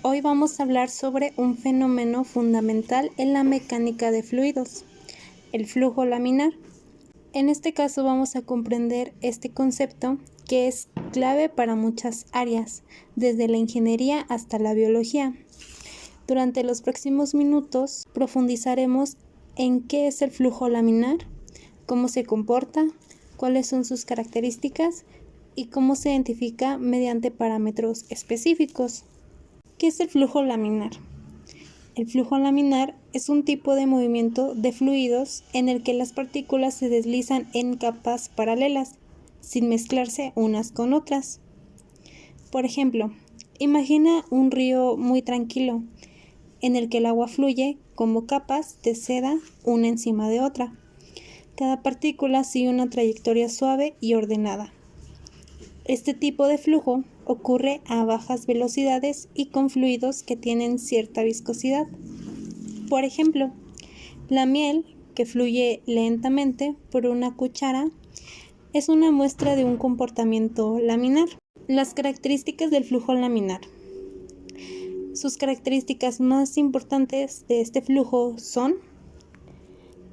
Hoy vamos a hablar sobre un fenómeno fundamental en la mecánica de fluidos, el flujo laminar. En este caso vamos a comprender este concepto que es clave para muchas áreas, desde la ingeniería hasta la biología. Durante los próximos minutos profundizaremos en qué es el flujo laminar, cómo se comporta, cuáles son sus características y cómo se identifica mediante parámetros específicos. ¿Qué es el flujo laminar? El flujo laminar es un tipo de movimiento de fluidos en el que las partículas se deslizan en capas paralelas, sin mezclarse unas con otras. Por ejemplo, imagina un río muy tranquilo, en el que el agua fluye como capas de seda una encima de otra. Cada partícula sigue una trayectoria suave y ordenada. Este tipo de flujo ocurre a bajas velocidades y con fluidos que tienen cierta viscosidad. Por ejemplo, la miel, que fluye lentamente por una cuchara, es una muestra de un comportamiento laminar. Las características del flujo laminar. Sus características más importantes de este flujo son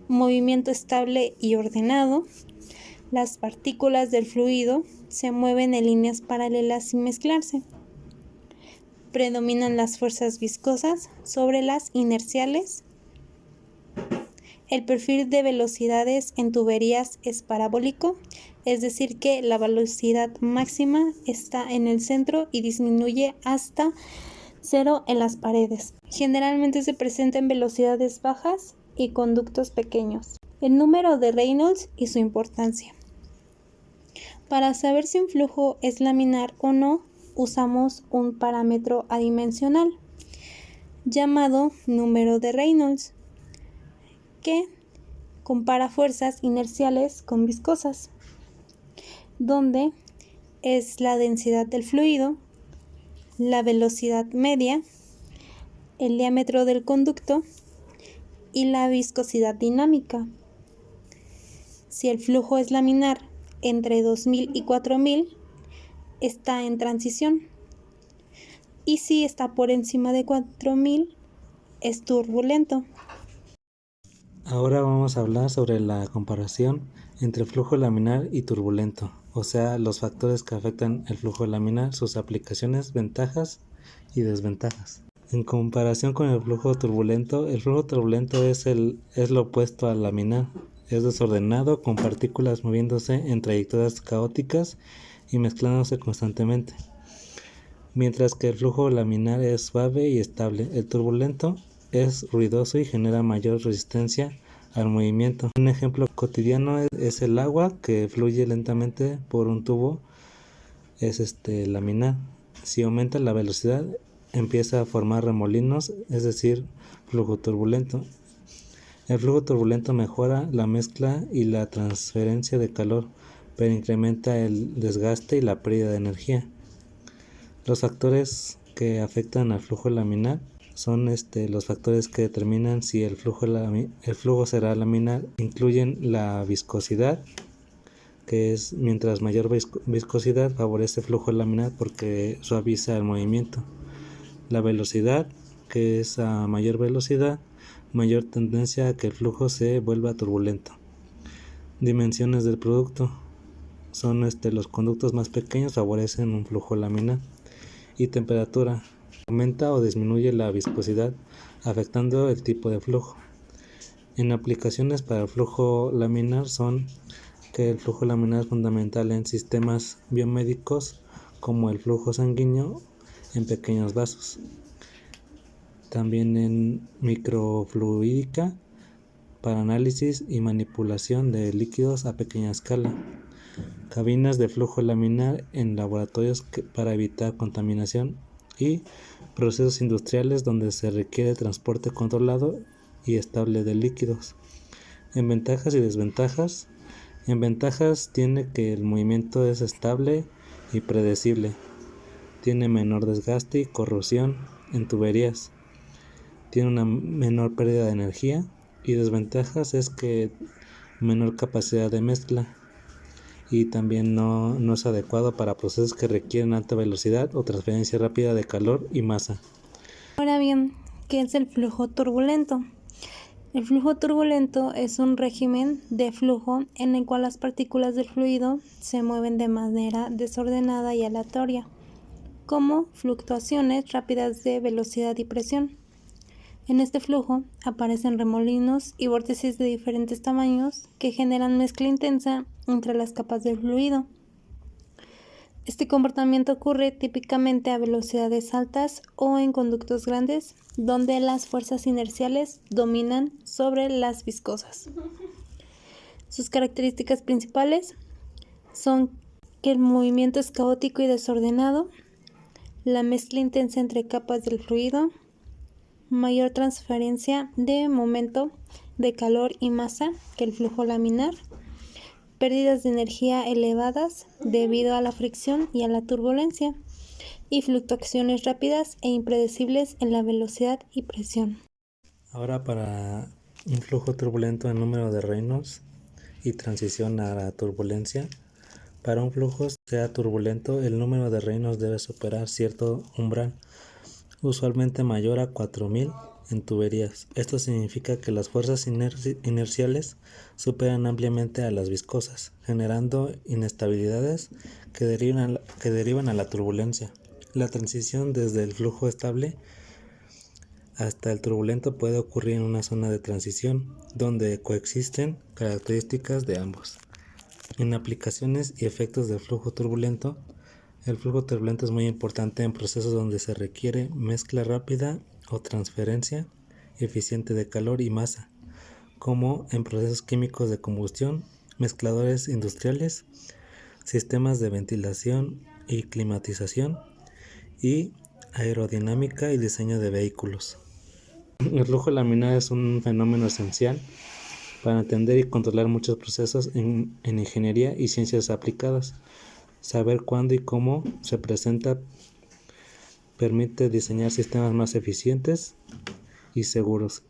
movimiento estable y ordenado. Las partículas del fluido se mueven en líneas paralelas sin mezclarse. Predominan las fuerzas viscosas sobre las inerciales. El perfil de velocidades en tuberías es parabólico, es decir que la velocidad máxima está en el centro y disminuye hasta 0 en las paredes. Generalmente se presenta en velocidades bajas y conductos pequeños. El número de Reynolds y su importancia. Para saber si un flujo es laminar o no, usamos un parámetro adimensional llamado número de Reynolds, que compara fuerzas inerciales con viscosas, donde es la densidad del fluido, la velocidad media, el diámetro del conducto y la viscosidad dinámica. Si el flujo es laminar entre 2000 y 4000, está en transición, y si está por encima de 4000, es turbulento. Ahora vamos a hablar sobre la comparación entre flujo laminar y turbulento, o sea, los factores que afectan el flujo laminar, sus aplicaciones, ventajas y desventajas. En comparación con el flujo turbulento es lo opuesto al laminar. Es desordenado, con partículas moviéndose en trayectorias caóticas y mezclándose constantemente. Mientras que el flujo laminar es suave y estable, el turbulento es ruidoso y genera mayor resistencia al movimiento. Un ejemplo cotidiano es el agua que fluye lentamente por un tubo, es laminar. Si aumenta la velocidad, empieza a formar remolinos, es decir, flujo turbulento. El flujo turbulento mejora la mezcla y la transferencia de calor, pero incrementa el desgaste y la pérdida de energía. Los factores que afectan al flujo laminar son los factores que determinan si el flujo será laminar. Incluyen la viscosidad, que es mientras mayor viscosidad favorece el flujo laminar porque suaviza el movimiento. La velocidad, que es a mayor velocidad, mayor tendencia a que el flujo se vuelva turbulento. Dimensiones del producto son los conductos más pequeños favorecen un flujo laminar. Y temperatura, aumenta o disminuye la viscosidad, afectando el tipo de flujo. En aplicaciones para el flujo laminar son que el flujo laminar es fundamental en sistemas biomédicos como el flujo sanguíneo en pequeños vasos. También en microfluídica para análisis y manipulación de líquidos a pequeña escala. Cabinas de flujo laminar en laboratorios para evitar contaminación y procesos industriales donde se requiere transporte controlado y estable de líquidos. En ventajas y desventajas. En ventajas tiene que el movimiento es estable y predecible. Tiene menor desgaste y corrosión en tuberías. Tiene una menor pérdida de energía. Y desventajas es que menor capacidad de mezcla. Y también no es adecuado para procesos que requieren alta velocidad o transferencia rápida de calor y masa. Ahora bien, ¿qué es el flujo turbulento? El flujo turbulento es un régimen de flujo en el cual las partículas del fluido se mueven de manera desordenada y aleatoria, como fluctuaciones rápidas de velocidad y presión. En este flujo aparecen remolinos y vórtices de diferentes tamaños que generan mezcla intensa entre las capas del fluido. Este comportamiento ocurre típicamente a velocidades altas o en conductos grandes, donde las fuerzas inerciales dominan sobre las viscosas. Sus características principales son que el movimiento es caótico y desordenado, la mezcla intensa entre capas del fluido, mayor transferencia de momento de calor y masa que el flujo laminar, pérdidas de energía elevadas debido a la fricción y a la turbulencia, y fluctuaciones rápidas e impredecibles en la velocidad y presión. Ahora, para un flujo turbulento en número de Reynolds y transición a la turbulencia. Para un flujo sea turbulento, el número de Reynolds debe superar cierto umbral, usualmente mayor a 4000 en tuberías. Esto significa que las fuerzas inerciales superan ampliamente a las viscosas, generando inestabilidades que derivan a la turbulencia. La transición desde el flujo estable hasta el turbulento puede ocurrir en una zona de transición, donde coexisten características de ambos. En aplicaciones y efectos del flujo turbulento, el flujo turbulento es muy importante en procesos donde se requiere mezcla rápida o transferencia eficiente de calor y masa, como en procesos químicos de combustión, mezcladores industriales, sistemas de ventilación y climatización, y aerodinámica y diseño de vehículos. El flujo laminar es un fenómeno esencial para entender y controlar muchos procesos en ingeniería y ciencias aplicadas. Saber cuándo y cómo se presenta permite diseñar sistemas más eficientes y seguros.